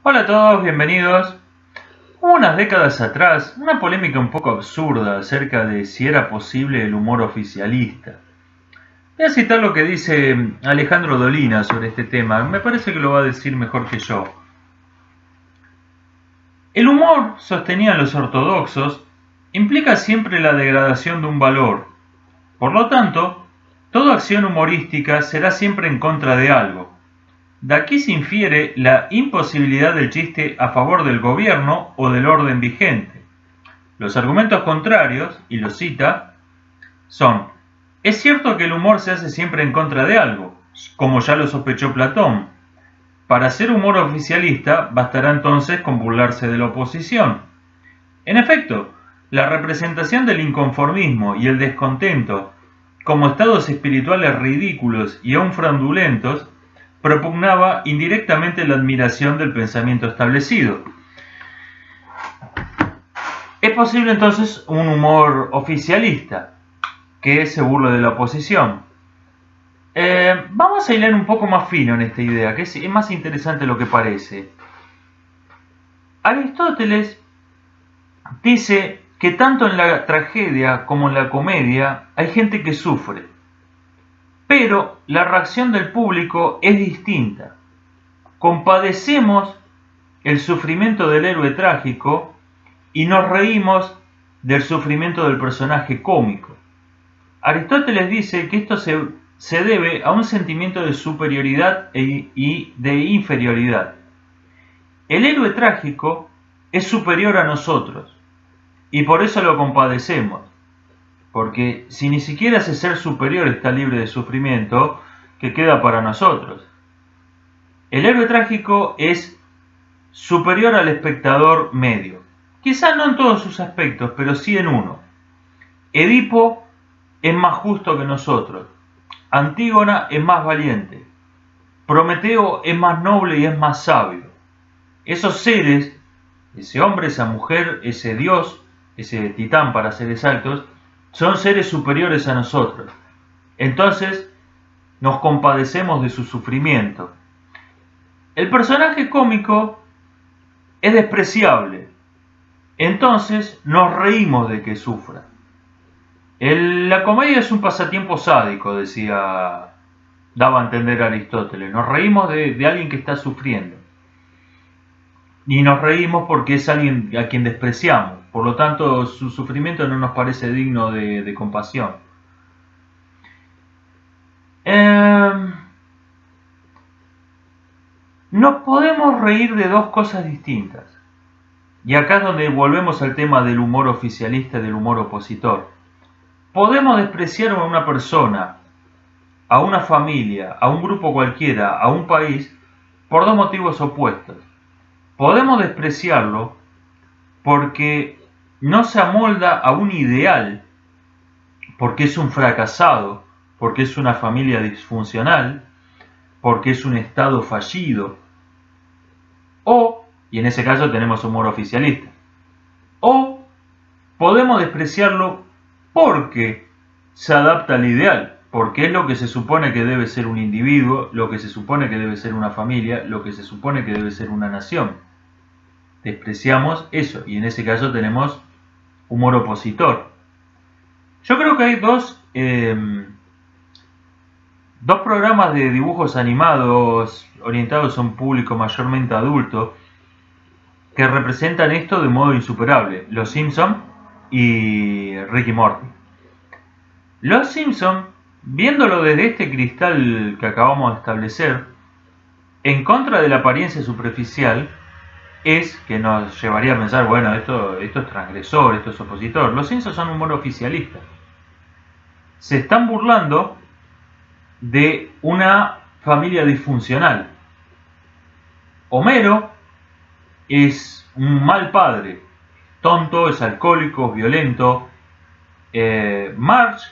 Hola a todos, bienvenidos. Unas décadas atrás, una polémica un poco absurda acerca de si era posible el humor oficialista. Voy a citar lo que dice Alejandro Dolina sobre este tema, me parece que lo va a decir mejor que yo. El humor, sostenían los ortodoxos, implica siempre la degradación de un valor. Por lo tanto, toda acción humorística será siempre en contra de algo. De aquí se infiere la imposibilidad del chiste a favor del gobierno o del orden vigente. Los argumentos contrarios, y los cita, son: es cierto que el humor se hace siempre en contra de algo, como ya lo sospechó Platón. Para ser humor oficialista, bastará entonces con burlarse de la oposición. En efecto, la representación del inconformismo y el descontento como estados espirituales ridículos y aún fraudulentos propugnaba indirectamente la admiración del pensamiento establecido. Es posible entonces un humor oficialista que se burle de la oposición. Vamos a hilar un poco más fino en esta idea, que es más interesante de lo que parece. Aristóteles dice que tanto en la tragedia como en la comedia hay gente que sufre, pero la reacción del público es distinta. Compadecemos el sufrimiento del héroe trágico y nos reímos del sufrimiento del personaje cómico. Aristóteles dice que esto se debe a un sentimiento de superioridad y de inferioridad. El héroe trágico es superior a nosotros y por eso lo compadecemos, porque si ni siquiera ese ser superior está libre de sufrimiento, ¿qué queda para nosotros? El héroe trágico es superior al espectador medio, quizá no en todos sus aspectos, pero sí en uno. Edipo es más justo que nosotros, Antígona es más valiente, Prometeo es más noble y es más sabio. Esos seres, ese hombre, esa mujer, ese dios, ese titán para ser exactos, son seres superiores a nosotros. Entonces nos compadecemos de su sufrimiento. El personaje cómico es despreciable, entonces nos reímos de que sufra. La comedia es un pasatiempo sádico, daba a entender Aristóteles. Nos reímos de alguien que está sufriendo. Y nos reímos porque es alguien a quien despreciamos. Por lo tanto, su sufrimiento no nos parece digno de compasión. Nos podemos reír de dos cosas distintas. Y acá es donde volvemos al tema del humor oficialista y del humor opositor. Podemos despreciar a una persona, a una familia, a un grupo cualquiera, a un país, por dos motivos opuestos. Podemos despreciarlo porque no se amolda a un ideal, porque es un fracasado, porque es una familia disfuncional, porque es un Estado fallido, y en ese caso tenemos humor oficialista, o podemos despreciarlo porque se adapta al ideal, porque es lo que se supone que debe ser un individuo, lo que se supone que debe ser una familia, lo que se supone que debe ser una nación. Despreciamos eso, y en ese caso tenemos humor opositor. Yo creo que hay dos programas de dibujos animados orientados a un público mayormente adulto que representan esto de modo insuperable: Los Simpson y Rick y Morty. Los Simpson, viéndolo desde este cristal que acabamos de establecer, en contra de la apariencia superficial, es que nos llevaría a pensar, bueno, esto es transgresor, esto es opositor. Los Simpsons son humor oficialista. Se están burlando de una familia disfuncional. Homero es un mal padre, tonto, es alcohólico, es violento. Marge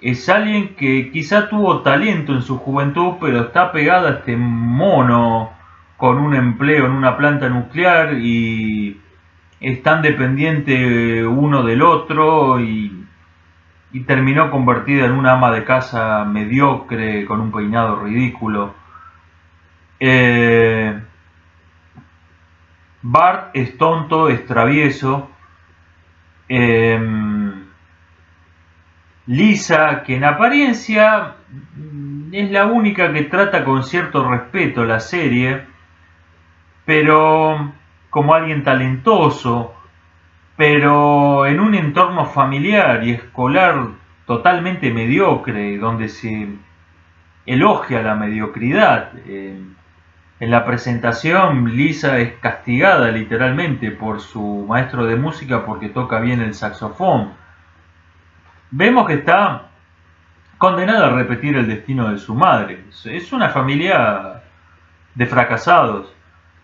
es alguien que quizá tuvo talento en su juventud, pero está pegada a este mono con un empleo en una planta nuclear y es tan dependiente uno del otro y terminó convertida en una ama de casa mediocre con un peinado ridículo. Bart es tonto, es travieso. Lisa, que en apariencia es la única que trata con cierto respeto la serie, pero como alguien talentoso, pero en un entorno familiar y escolar totalmente mediocre, donde se elogia la mediocridad. En la presentación, Lisa es castigada literalmente por su maestro de música porque toca bien el saxofón. Vemos que está condenada a repetir el destino de su madre. Es una familia de fracasados,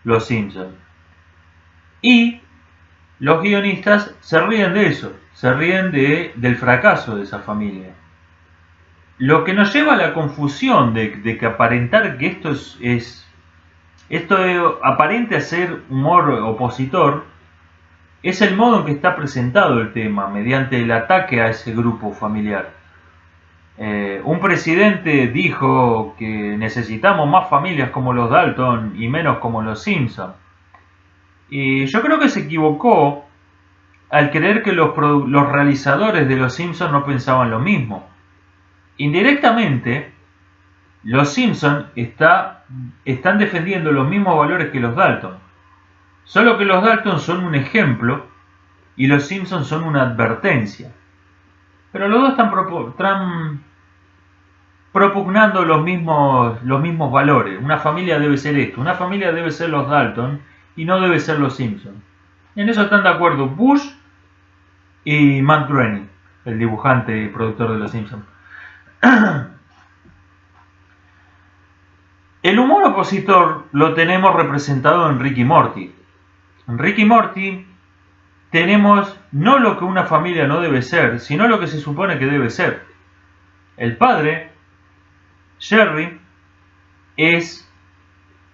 los Simpsons. Y los guionistas se ríen de eso, se ríen del fracaso de esa familia. Lo que nos lleva a la confusión de que aparentar que esto aparente a ser humor opositor, es el modo en que está presentado el tema, mediante el ataque a ese grupo familiar. Un presidente dijo que necesitamos más familias como los Dalton y menos como los Simpson. Y yo creo que se equivocó al creer que los realizadores de los Simpsons no pensaban lo mismo. Indirectamente, los Simpsons están defendiendo los mismos valores que los Dalton. Solo que los Dalton son un ejemplo y los Simpsons son una advertencia. Pero los dos están propugnando los mismos valores. Una familia debe ser esto, una familia debe ser los Dalton y no debe ser los Simpsons. En eso están de acuerdo Bush y Matt Groening, el dibujante y productor de los Simpsons. El humor opositor lo tenemos representado en Rick y Morty. En Rick y Morty tenemos no lo que una familia no debe ser, sino lo que se supone que debe ser. El padre, Jerry, es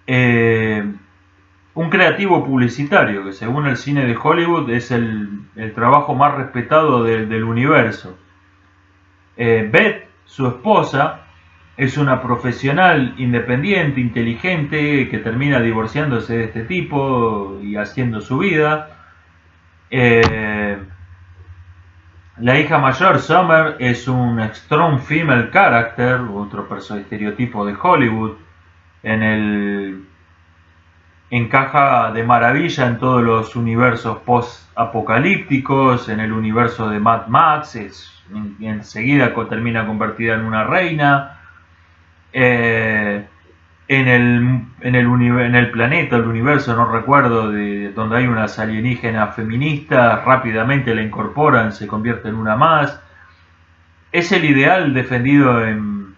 un creativo publicitario que según el cine de Hollywood es el trabajo más respetado del universo. Beth, su esposa, es una profesional independiente, inteligente, que termina divorciándose de este tipo y haciendo su vida. La hija mayor, Summer, es un strong female character, otro estereotipo de Hollywood. Encaja de maravilla en todos los universos post-apocalípticos, en el universo de Mad Max, enseguida termina convertida en una reina. En el planeta, el universo, no recuerdo, donde hay unas alienígenas feministas, rápidamente la incorporan, se convierte en una más. Es el ideal defendido en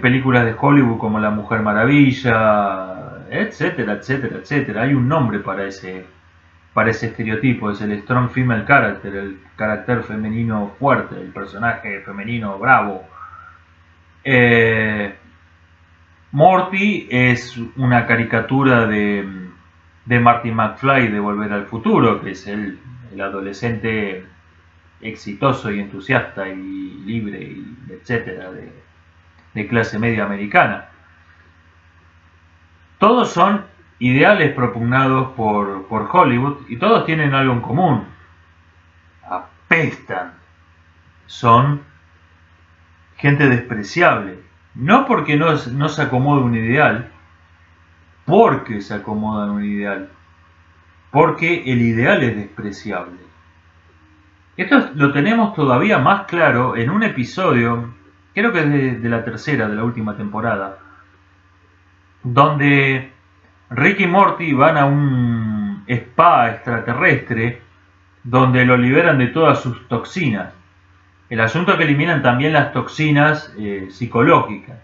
películas de Hollywood como La Mujer Maravilla, etcétera, etcétera, etcétera. Hay un nombre para ese estereotipo, es el strong female character, el carácter femenino fuerte, el personaje femenino bravo. Morty es una caricatura de Marty McFly de Volver al Futuro, que es el adolescente exitoso y entusiasta y libre, y etcétera, de clase media americana. Todos son ideales propugnados por Hollywood y todos tienen algo en común. Apestan. Son gente despreciable. No porque no se acomoda un ideal, porque se acomoda un ideal. Porque el ideal es despreciable. Esto lo tenemos todavía más claro en un episodio, creo que es de la tercera, de la última temporada, donde Rick y Morty van a un spa extraterrestre donde lo liberan de todas sus toxinas. El asunto es que eliminan también las toxinas psicológicas.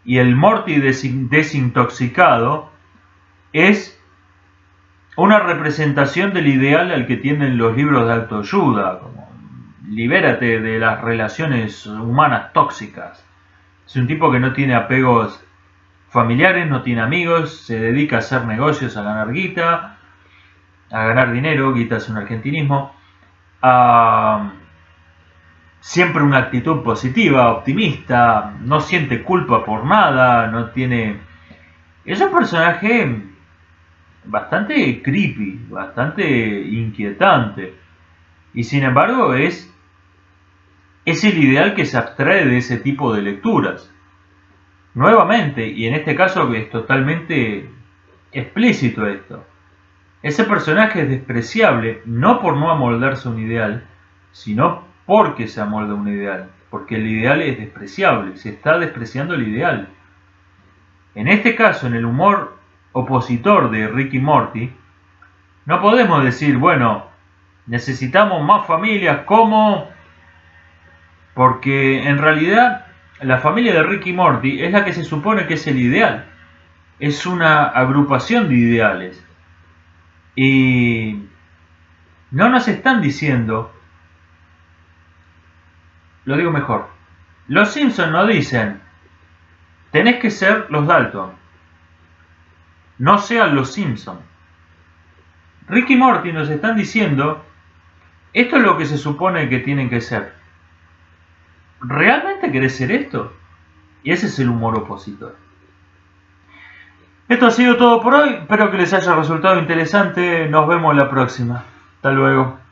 Y el Morty desintoxicado es una representación del ideal al que tienden los libros de autoayuda, como libérate de las relaciones humanas tóxicas. Es un tipo que no tiene apegos familiares, no tiene amigos, se dedica a hacer negocios, a ganar guita, a ganar dinero, guita es un argentinismo, siempre una actitud positiva, optimista, no siente culpa por nada, no tiene... Es un personaje bastante creepy, bastante inquietante. Y sin embargo es el ideal que se abstrae de ese tipo de lecturas. Nuevamente, y en este caso es totalmente explícito esto, ese personaje es despreciable no por no amoldarse a un ideal, sino porque se amolda a un ideal, porque el ideal es despreciable, se está despreciando el ideal. En este caso, en el humor opositor de Rick y Morty, no podemos decir, bueno, necesitamos más familias, ¿cómo? Porque en realidad la familia de Rick y Morty es la que se supone que es el ideal. Es una agrupación de ideales. Y no nos están diciendo, lo digo mejor, los Simpsons no dicen, tenés que ser los Dalton, no sean los Simpsons. Rick y Morty nos están diciendo, esto es lo que se supone que tienen que ser. ¿Realmente querés ser esto? Y ese es el humor opositor. Esto ha sido todo por hoy. Espero que les haya resultado interesante. Nos vemos la próxima. Hasta luego.